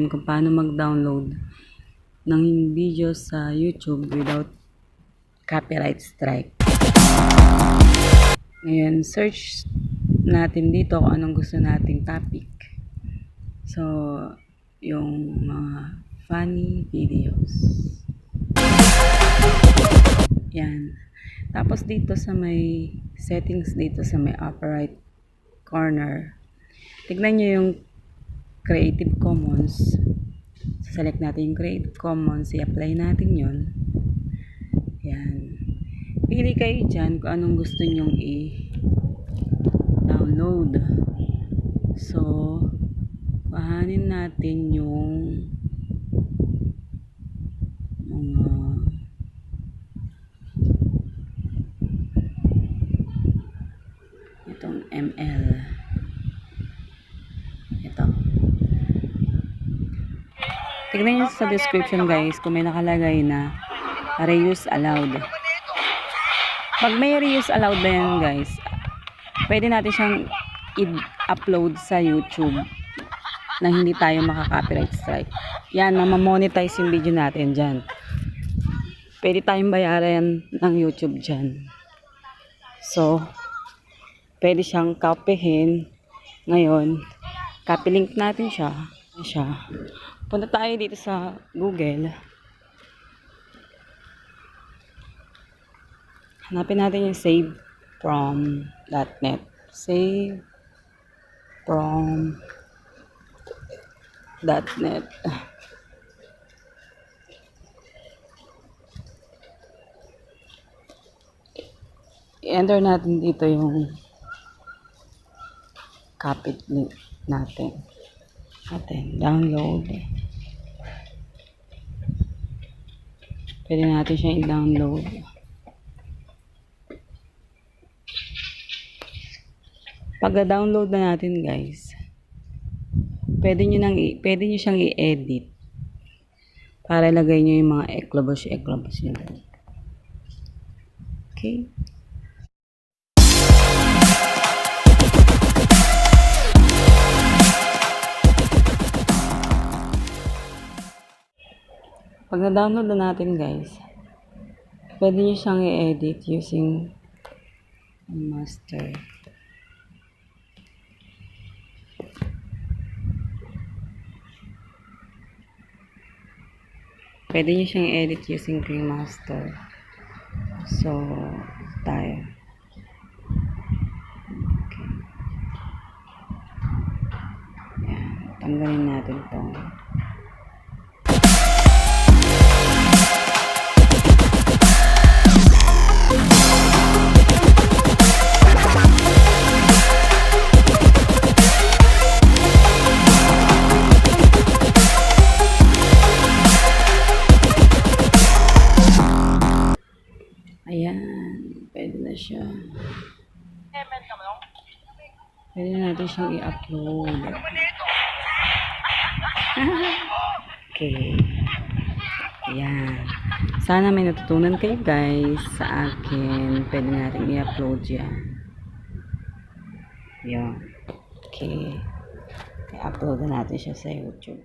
natin kung paano mag-download ng video sa YouTube without copyright strike. Ngayon, search natin dito kung anong gusto nating topic. So, yung mga funny videos. Yan. Tapos dito sa may settings dito sa may upper right corner, tignan nyo yung Creative Commons. Select natin yung Creative Commons, i-apply natin yun. Yan. Pili kayo dyan kung anong gusto nyong i-download. So, kuhanin natin yung mga itong ML. Ito. Tignan nyo sa description guys kung may nakalagay na reuse allowed. Pag may reuse allowed na yan guys, pwede natin siyang i-upload sa YouTube na hindi tayo maka-copyright strike. Yan, mamamonetize yung video natin dyan. Pwede tayong bayaran ng YouTube dyan. So, pwede siyang copyhin. Ngayon, copy link natin siya. Punta tayo dito sa Google. Hanapin natin yung save from.net. Save from.net. I-enter natin dito yung copy link natin. Download. Pwede natin siya i-download. Pag-download na natin guys, pwede nyo siyang i-edit para ilagay nyo yung mga eklabos nyo. Okay. Pag na-download na natin guys, pwede nyo siyang i-edit using master. Pwede nyo siyang i-edit using master. So, tayo. Okay. Yan. Tanggalin natin itong ayan, pwede na siya. Pwede na natin siyang i-upload. Okay. Ayan. Sana may natutunan kayo guys sa akin. Pwede natin i-upload yan. Ayan. Okay. I-upload na natin siya sa YouTube.